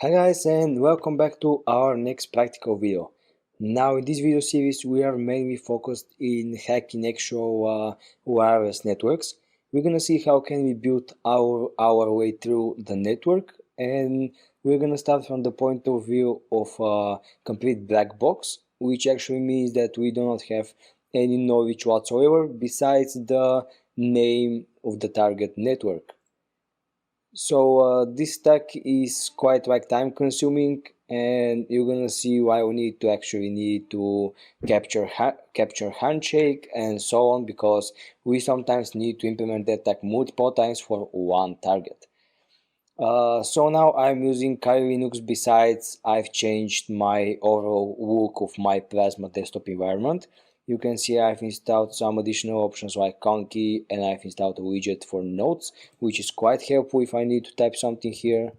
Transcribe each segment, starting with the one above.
Hi guys, and welcome back to our next practical video. Now in this video series we are mainly focused in hacking actual wireless networks. We're gonna see how can we build our way through the network, and we're gonna start from the point of view of a complete black box, which actually means that we do not have any knowledge whatsoever besides the name of the target network. So this stack is quite like time consuming, and you're gonna see why we need to capture handshake and so on, because we sometimes need to implement that attack multiple times for one target. So now I'm using Kali Linux. Besides, I've changed my overall look of my Plasma desktop environment. You can see I've installed some additional options like count key, and I've installed a widget for notes, which is quite helpful if I need to type something here.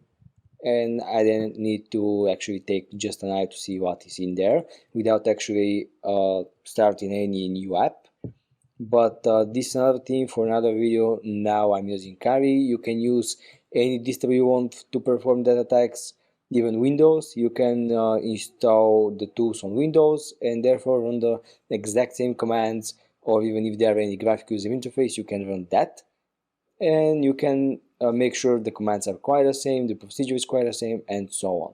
And I then need to actually take just an eye to see what is in there without actually starting any new app. But this is another thing for another video. Now I'm using Kali. You can use any distro you want to perform that attacks, even Windows. You can install the tools on Windows and therefore run the exact same commands, or even if there are any graphic user interface, you can run that. And you can make sure the commands are quite the same, the procedure is quite the same, and so on.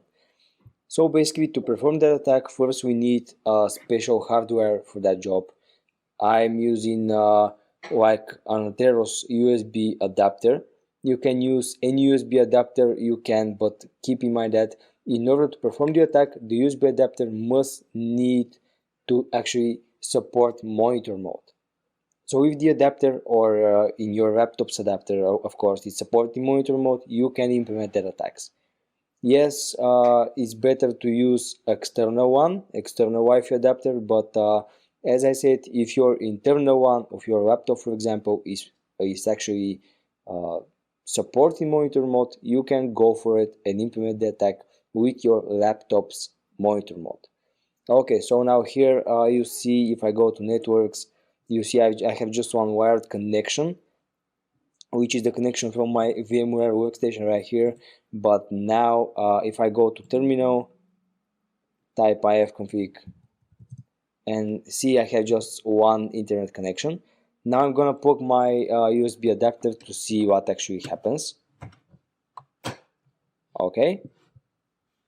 So basically, to perform that attack, first we need special hardware for that job. I'm using like an Atheros USB adapter. You can use any USB adapter you can, but keep in mind that in order to perform the attack, the USB adapter must need to actually support monitor mode. So with the adapter, or in your laptop's adapter, of course, it's supporting monitor mode, you can implement that attacks. Yes, it's better to use external Wi-Fi adapter, but as I said, if your internal one of your laptop, for example, is actually uh, supporting monitor mode, you can go for it and implement the attack with your laptop's monitor mode. Okay, so now here you see, if I go to networks, you see I have just one wired connection, which is the connection from my VMware workstation right here. But now if I go to terminal, type ifconfig, and see I have just one internet connection. Now I'm gonna plug my USB adapter to see what actually happens. Okay,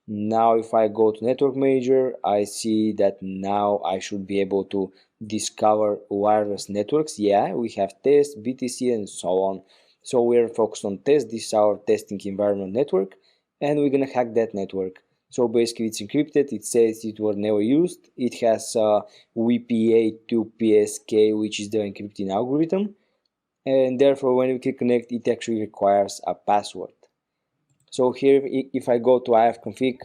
now if I go to network manager, I see that now I should be able to discover wireless networks. Yeah, we have test, BTC, and so on. So we're focused on test. This is our testing environment network, and we're gonna hack that network. So basically it's encrypted, it says it was never used, it has WPA to PSK, which is the encrypting algorithm, and therefore when we click connect, it actually requires a password. So here, if I go to ifconfig,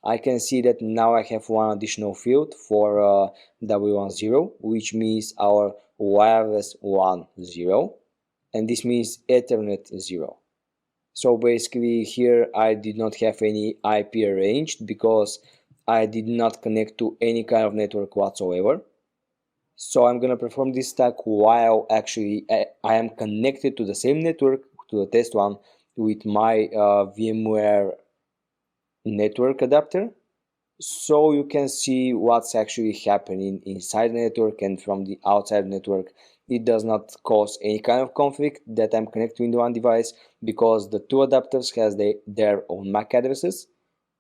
I can see that now I have one additional field for W10, which means our wireless 10, and this means Ethernet 0. So basically here I did not have any IP arranged because I did not connect to any kind of network whatsoever. So I'm gonna perform this stack while actually I am connected to the same network, to the test one, with my VMware network adapter, so you can see what's actually happening inside the network and from the outside network. It does not cause any kind of conflict that I'm connecting to one device, because the two adapters has their own MAC addresses,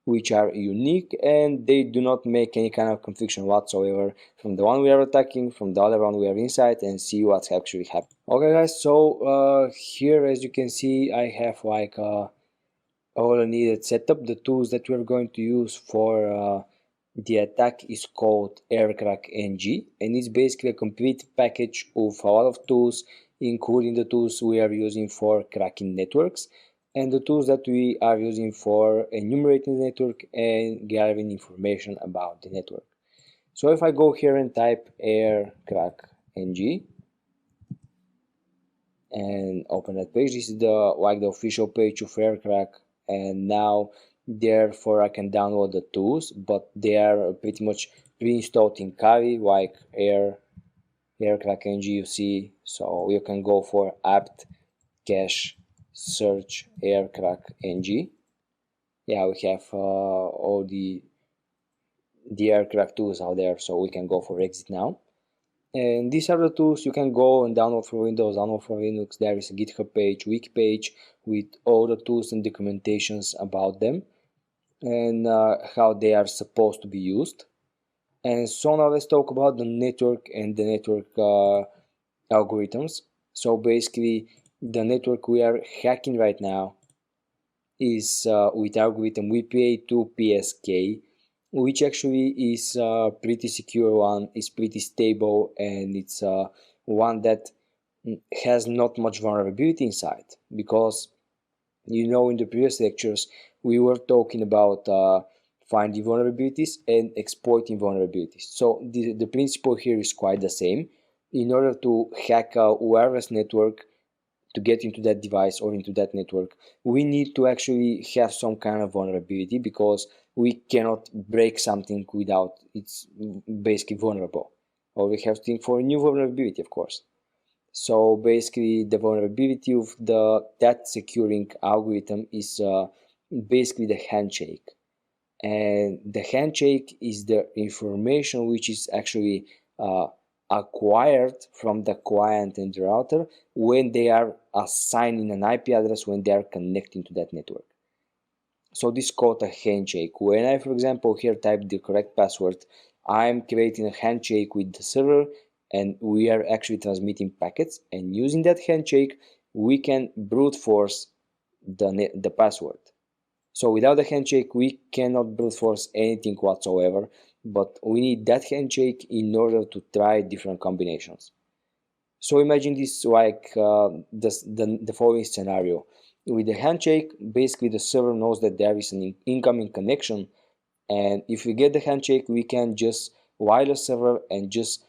which are unique, and they do not make any kind of confusion whatsoever from the one we are attacking, from the other one we are inside, and see what's actually happening. Okay guys, so here as you can see I have like all needed setup. The tools that we're going to use for the attack is called aircrack ng, and it's basically a complete package of a lot of tools, including the tools we are using for cracking networks and the tools that we are using for enumerating the network and gathering information about the network. So if I go here and type aircrack ng and open that page, this is the official page of aircrack, and now therefore I can download the tools, but they are pretty much pre-installed in Kali, like aircrack ng, you see. So you can go for apt cache search aircrack ng, yeah, we have all the aircrack tools out there, so we can go for exit now. And these are the tools you can go and download for Windows, download for Linux. There is a GitHub page, wiki page with all the tools and documentations about them and how they are supposed to be used. And so now let's talk about the network and the network algorithms. So basically, the network we are hacking right now is with algorithm WPA to PSK, which actually is a pretty secure one, is pretty stable, and it's one that has not much vulnerability inside, because in the previous lectures we were talking about finding vulnerabilities and exploiting vulnerabilities. So the principle here is quite the same. In order to hack a wireless network, to get into that device or into that network, we need to actually have some kind of vulnerability, because we cannot break something without it's basically vulnerable, or we have to think for a new vulnerability, of course. So basically, the vulnerability of that securing algorithm is basically the handshake. And the handshake is the information which is actually uh, acquired from the client and the router when they are assigning an IP address, when they are connecting to that network. So this is called a handshake. When I, for example, here type the correct password, I'm creating a handshake with the server, and we are actually transmitting packets. And using that handshake, we can brute force the password. So without the handshake, we cannot brute force anything whatsoever, but we need that handshake in order to try different combinations. So imagine this like the following scenario. With the handshake, basically the server knows that there is an incoming connection, and if we get the handshake, we can just wire the server and just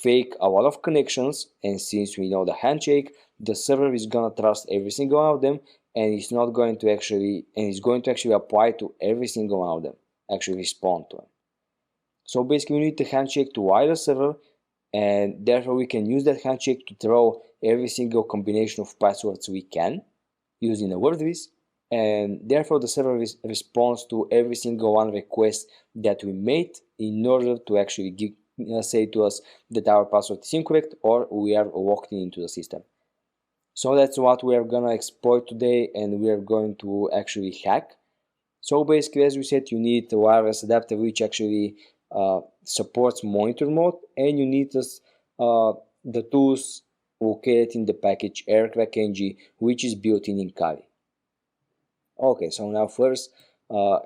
fake a lot of connections. And since we know the handshake, the server is gonna trust every single one of them, and it's not going to actually apply to every single one of them, actually respond to them. So basically, we need the handshake to wire the server, and therefore we can use that handshake to throw every single combination of passwords we can using a word viz, and therefore the server responds to every single one request that we made in order to actually say to us that our password is incorrect or we are locked into the system. So that's what we are gonna exploit today, and we are going to actually hack. So basically, as we said, you need a wireless adapter which actually supports monitor mode, and you need the tools located in the package aircrack ng, which is built in Kali. Okay, so now first,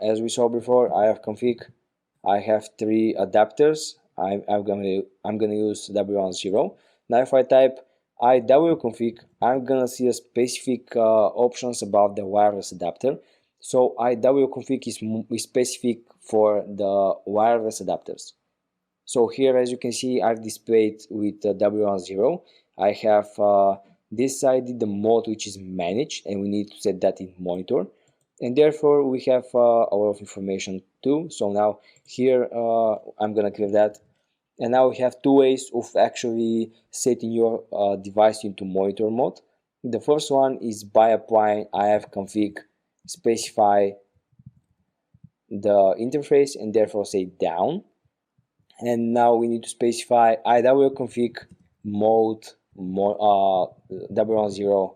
as we saw before, I have three adapters. I'm gonna use W10. Now if I type iwconfig, I'm gonna see a specific options about the wireless adapter. So iwconfig is specific for the wireless adapters. So here, as you can see, I've displayed with W10. I have decided the mode which is managed, and we need to set that in monitor. And therefore, we have a lot of information too. So now here, I'm gonna clear that. And now we have two ways of actually setting your device into monitor mode. The first one is by applying ifconfig specify the interface and therefore say down. And now we need to specify iwconfig mode W10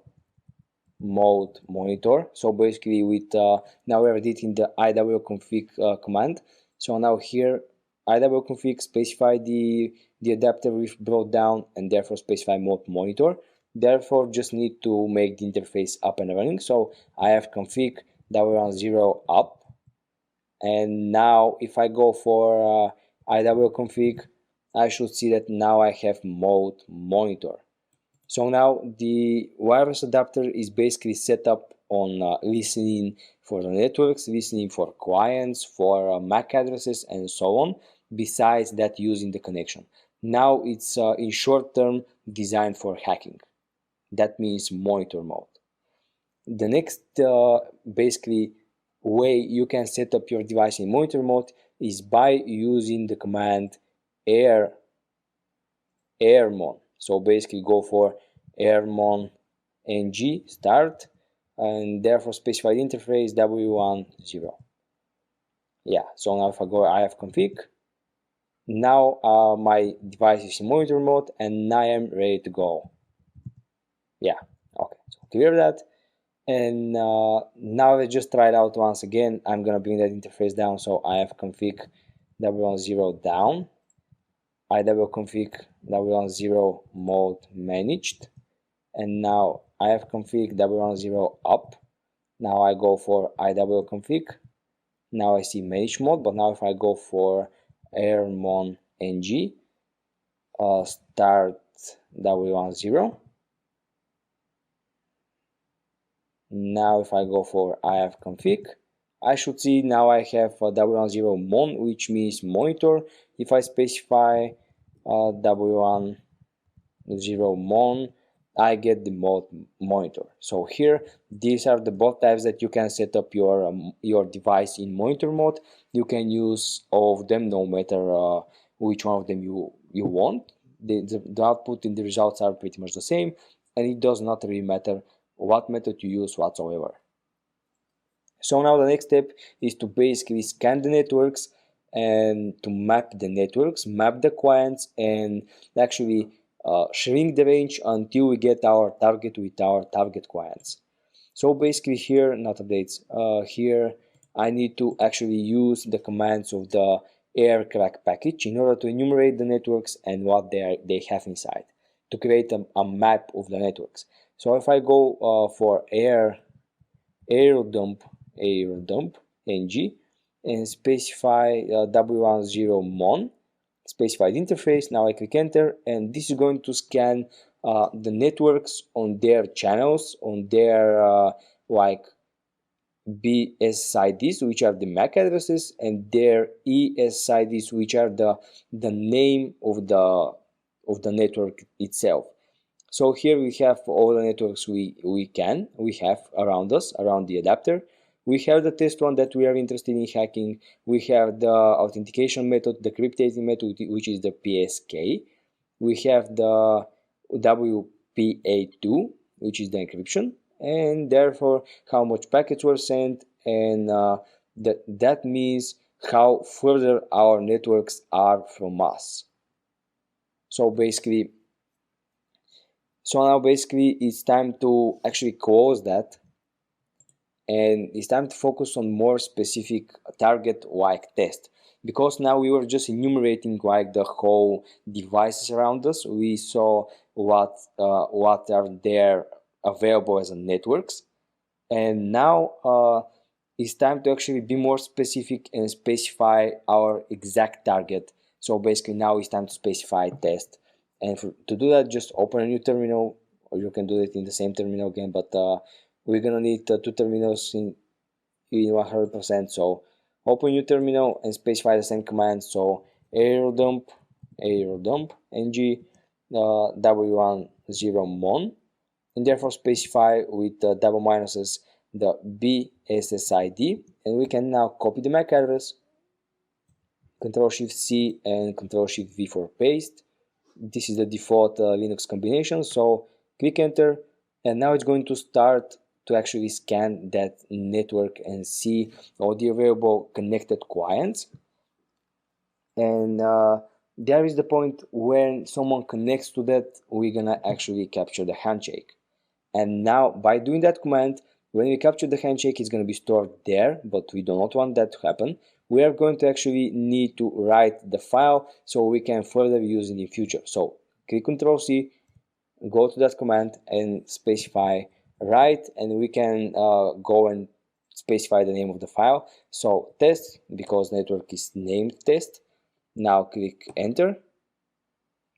mode monitor. So basically with now we're editing the iwconfig command. So now here iwconfig specify the adapter we've brought down, and therefore specify mode monitor. Therefore just need to make the interface up and running. So ifconfig W10 up, and now if I go for iwconfig, I should see that now I have mode monitor. So now the wireless adapter is basically set up on listening for the networks, listening for clients, for MAC addresses, and so on, besides that using the connection. Now it's in short term designed for hacking. That means monitor mode. The next basically way you can set up your device in monitor mode is by using the command airmon. So basically go for airmon ng start. and therefore specify the interface w10. Yeah, so now if I go ifconfig, now my device is in monitor mode and I am ready to go. Yeah, okay, so clear that. And now let's just try it out once again. I'm gonna bring that interface down, so ifconfig w10 down, iwconfig w10 mode managed, and now ifconfig w10 up. Now I go for iwconfig. Now I see manage mode, but now if I go for airmon ng, start w10. Now if I go for ifconfig, I should see now I have w10 mon, which means monitor. If I specify w10 mon, I get the mode monitor. So here, these are the both types that you can set up your device in monitor mode. You can use all of them, no matter which one of them you want. The output in the results are pretty much the same, and it does not really matter what method you use whatsoever. So now the next step is to basically scan the networks and to map the networks, map the clients, and actually shrink the range until we get our target with our target clients. So basically here, not updates, here I need to actually use the commands of the aircrack package in order to enumerate the networks and what they have inside, to create a map of the networks. So if I go for airdump ng and specify w10 mon, specify the interface. Now I click enter, and this is going to scan the networks on their channels, on their like BSIDs, which are the MAC addresses, and their ESIDs, which are the name of the network itself. So here we have all the networks we have around us, around the adapter. We have the test one that we are interested in hacking. We have the authentication method, the cryptating method, which is the PSK. We have the WPA2, which is the encryption, and therefore how much packets were sent, and that means how further our networks are from us. So now basically it's time to actually close that, and it's time to focus on more specific target like test, because now we were just enumerating like the whole devices around us. We saw what are there available as networks, and now it's time to actually be more specific and specify our exact target. So basically now it's time to specify test, and to do that, just open a new terminal, or you can do it in the same terminal again, but we're gonna need two terminals in 100%. So open new terminal and specify the same command. So airdump ng w10 mon, and therefore specify with double minuses the BSSID, and we can now copy the MAC address, Ctrl+Shift+C and Ctrl+Shift+V for paste. This is the default Linux combination, so click enter, and now it's going to start to actually scan that network and see all the available connected clients. And there is the point when someone connects to that, we're gonna actually capture the handshake. And now by doing that command, when we capture the handshake, it's going to be stored there, but we do not want that to happen. We are going to actually need to write the file so we can further use it in the future. So click Ctrl+C, go to that command and specify write, and we can go and specify the name of the file. So test, because network is named test. Now click enter,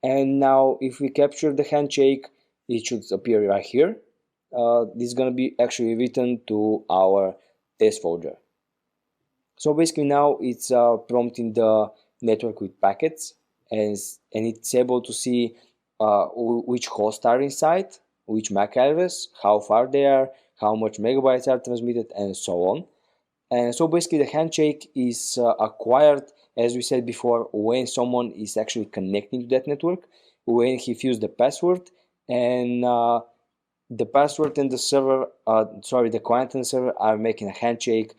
and now if we capture the handshake, it should appear right here. This is going to be actually written to our test folder. So basically now it's prompting the network with packets, and it's able to see which hosts are inside, which MAC address, how far they are, how much megabytes are transmitted, and so on. And so basically the handshake is acquired, as we said before, when someone is actually connecting to that network, when he fills the password, and the password and the server, the client and the server are making a handshake.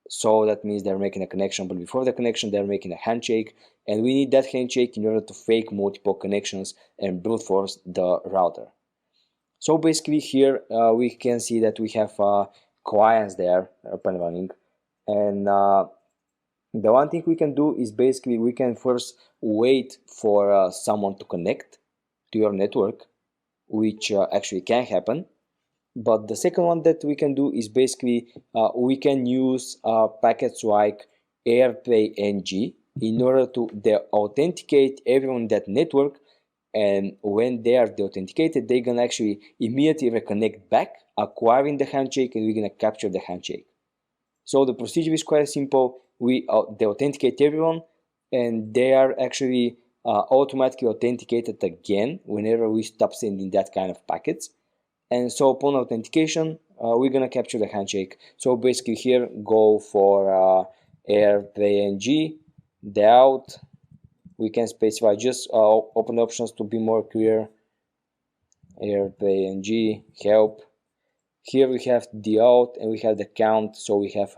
So that means they're making a connection, but before the connection, they're making a handshake, and we need that handshake in order to fake multiple connections and brute force the router. So basically here we can see that we have clients there up and running, and the one thing we can do is basically we can first wait for someone to connect to your network, which actually can happen. But the second one that we can do is basically we can use packets like airplay ng in order to authenticate everyone in that network, and when they are authenticated, they're gonna actually immediately reconnect back, acquiring the handshake, and we're gonna capture the handshake. So the procedure is quite simple. They authenticate everyone, and they are actually automatically authenticated again whenever we stop sending that kind of packets. And so upon authentication, we're gonna capture the handshake. So basically here, go for airplay ng, the out. We can specify, just open options to be more clear. Airplay ng, help. Here we have the out and we have the count, so we have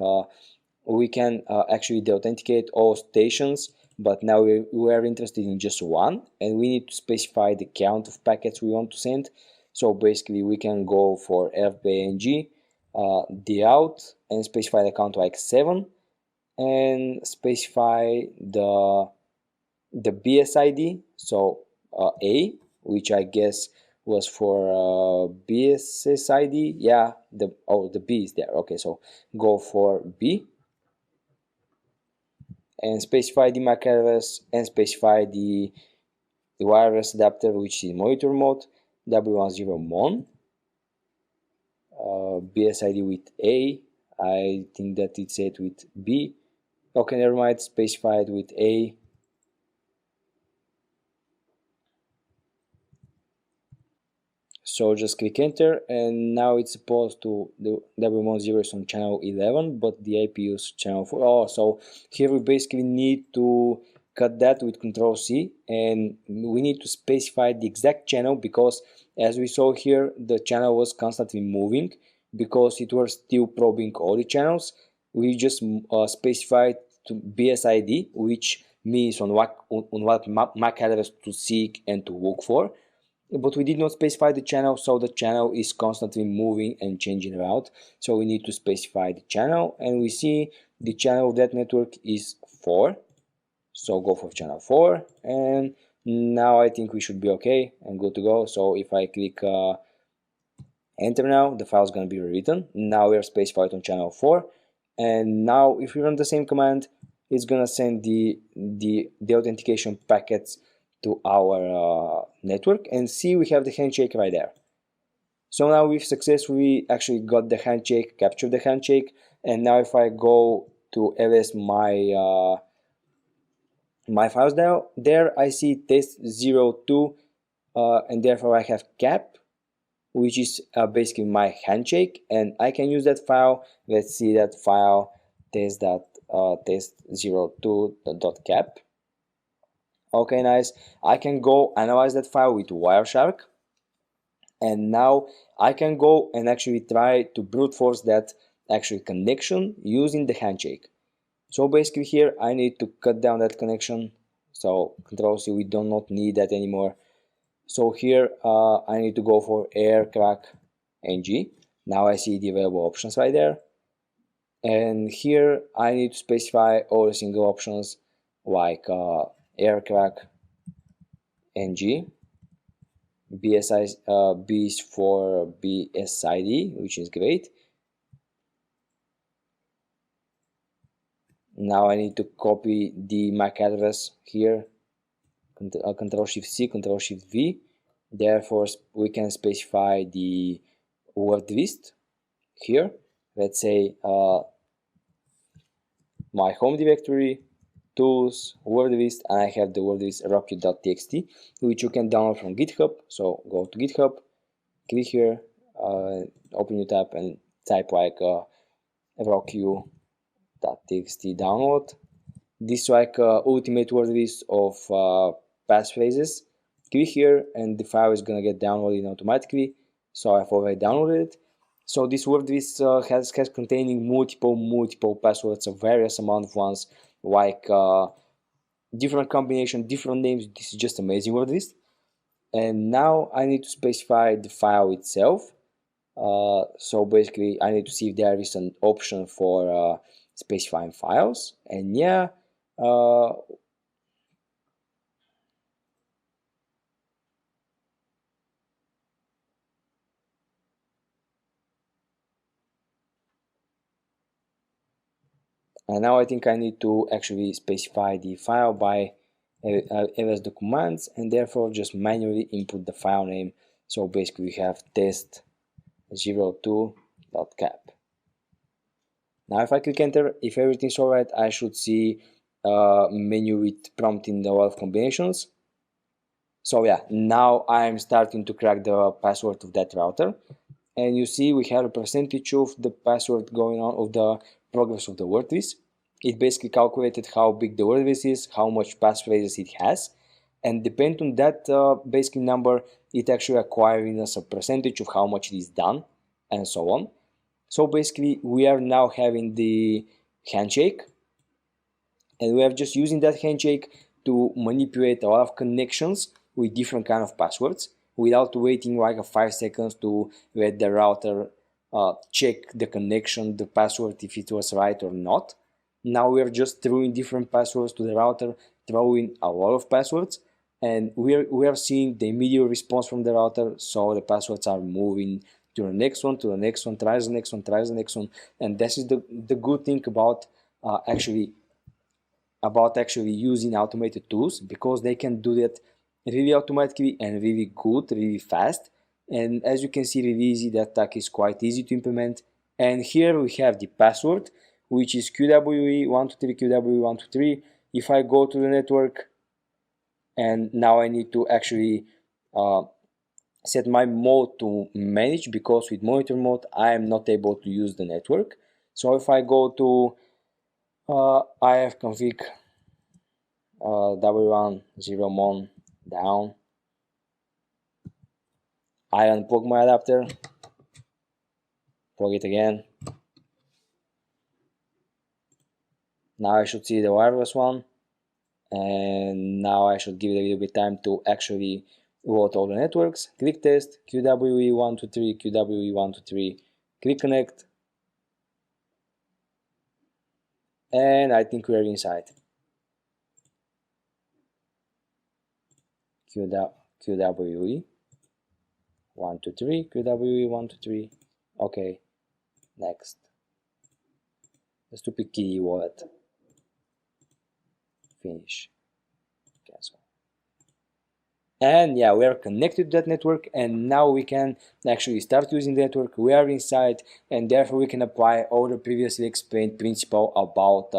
we can actually authenticate all stations, but now we are interested in just one, and we need to specify the count of packets we want to send. So basically we can go for fpng the out and specify the count like 7, and specify the BSID, so A, which I guess was for BSSID. Yeah, the B is there. Okay, so go for B and specify the MAC address and specify the wireless adapter, which is monitor mode, W10MON, BSID with A. I think that it's set with B. Okay, never mind, specified with A. So just click enter, and now it's supposed to, the W10 is on channel 11, but the IP is channel 4. Oh, so here we basically need to cut that with Control C, and we need to specify the exact channel, because as we saw here, the channel was constantly moving because it was still probing all the channels. We just specified to BSID, which means on what MAC address to seek and to look for. But we did not specify the channel, so the channel is constantly moving and changing route. So we need to specify the channel, and we see the channel of that network is 4. So go for channel 4, and now I think we should be okay and good to go. So if I click enter now, the file is going to be rewritten. Now we are specified on channel 4, and now if we run the same command, it's going to send the authentication packets to our network, and see, we have the handshake right there. So now we've successfully actually got the handshake, captured the handshake, and now if I go to ls my files now, there I see test02, and therefore I have cap, which is basically my handshake, and I can use that file. Let's see that file, test02.cap. Okay, nice. I can go analyze that file with Wireshark, and now I can go and actually try to brute force that actual connection using the handshake. So basically here I need to cut down that connection. So Control C, we do not need that anymore. So here I need to go for aircrack ng. Now I see the available options right there, and here I need to specify all the single options like aircrack ng. BSI, B is for BSID, which is great. Now I need to copy the MAC address here, Control Shift C, Control Shift V. Therefore, we can specify the word list here. Let's say my home directory, tools, word list, and I have the word list rockyu.txt, which you can download from GitHub. So go to GitHub, click here, open your tab, and type like rockyu.txt download. This is like ultimate word list of passphrases. Click here, and the file is gonna get downloaded automatically. So I've already downloaded it. So this word list has containing multiple passwords, a various amount of ones, like different combination, different names. This is just amazing word list. And now I need to specify the file itself. So basically I need to see if there is an option for specifying files, and yeah, and now I think I need to actually specify the file by ls the commands, and therefore just manually input the file name. So basically we have test02.cap. Now if I click enter, if everything's alright, I should see a menu with prompting a lot of combinations. So yeah, now I'm starting to crack the password of that router, and you see we have a percentage of the password going on, of the progress of the word list. It basically calculated how big the word list is, how much passphrases it has, and depending on that basic number, it actually acquiring us a percentage of how much it is done, and so on. So basically we are now having the handshake, and we are just using that handshake to manipulate a lot of connections with different kind of passwords without waiting like a 5 seconds to let the router check the connection, the password, if it was right or not. Now we are just throwing different passwords to the router, throwing a lot of passwords, and we are seeing the immediate response from the router. So the passwords are moving to the next one, to the next one, tries the next one, tries the next one. And this is the good thing about actually using automated tools, because they can do that really automatically and really good, really fast. And as you can see, really easy. That attack is quite easy to implement. And here we have the password, which is QWE123, QWE123. If I go to the network, and now I need to actually set my mode to manage, because with monitor mode I am not able to use the network. So if I go to ifconfig W1 0 mon down, I unplug my adapter, plug it again. Now I should see the wireless one, and now I should give it a little bit time to actually load all the networks. Click test, QWE123, QWE123, click connect, and I think we are inside. QWE 123, QWE 123. Okay, next. The stupid key wallet. Finish. Cancel. And yeah, we are connected to that network, and now we can actually start using the network. We are inside, and therefore we can apply all the previously explained principle about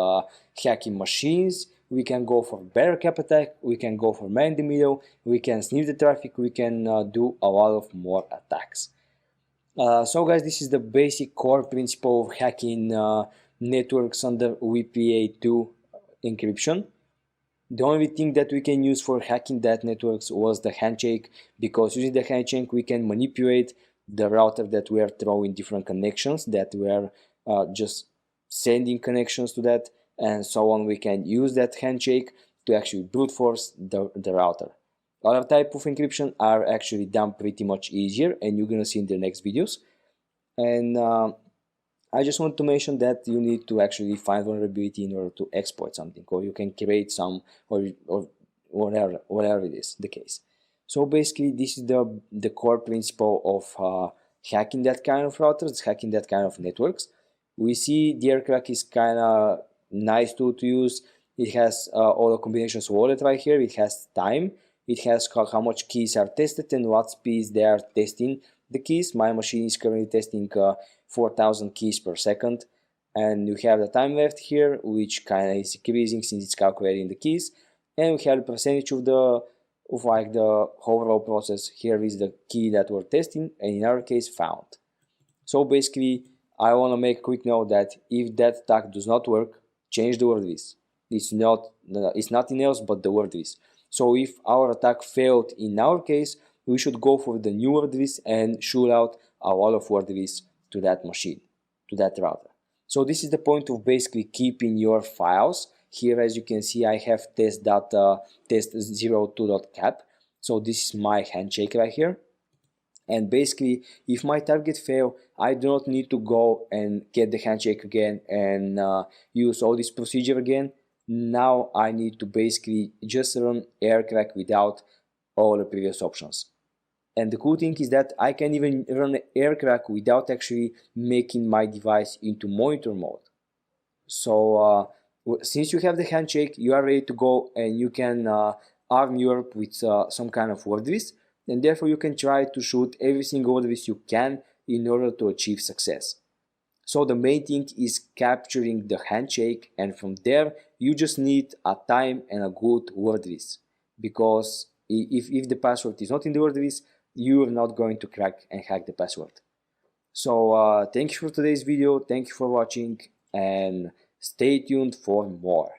hacking machines. We can go for better cap attack, we can go for man in the middle, we can sniff the traffic, we can do a lot of more attacks. So guys, this is the basic core principle of hacking networks under WPA 2 encryption. The only thing that we can use for hacking that networks was the handshake, because using the handshake we can manipulate the router that we are throwing different connections, that we are just sending connections to that, and so on. We can use that handshake to actually brute force the router. Other type of encryption are actually done pretty much easier, and you're gonna see in the next videos. And I just want to mention that you need to actually find vulnerability in order to exploit something, or you can create some, or whatever it is the case. So basically, this is the core principle of hacking that kind of routers, hacking that kind of networks. We see the aircrack is kind of nice tool to use. It has all the combinations of wallet right here. It has time. It has how much keys are tested and what speeds they are testing the keys. My machine is currently testing 4,000 keys per second, and we have the time left here, which kind of is increasing since it's calculating the keys, and we have the percentage of the overall process. Here is the key that we're testing, and in our case found. So basically, I want to make a quick note that if that attack does not work, change the word list. It's nothing else but the word list. So if our attack failed in our case, we should go for the new word list and shoot out a wall of word lists to that machine, to that router. So this is the point of basically keeping your files. Here, as you can see, I have test.test02.cap. So this is my handshake right here. And basically, if my target fail, I do not need to go and get the handshake again and use all this procedure again. Now I need to basically just run aircrack without all the previous options. And the cool thing is that I can even run aircrack without actually making my device into monitor mode. So since you have the handshake, you are ready to go, and you can arm Europe with some kind of word list, and therefore you can try to shoot every single word list you can in order to achieve success. So the main thing is capturing the handshake, and from there you just need a time and a good word list, because if the password is not in the word list, you are not going to crack and hack the password. So thank you for today's video, thank you for watching, and stay tuned for more.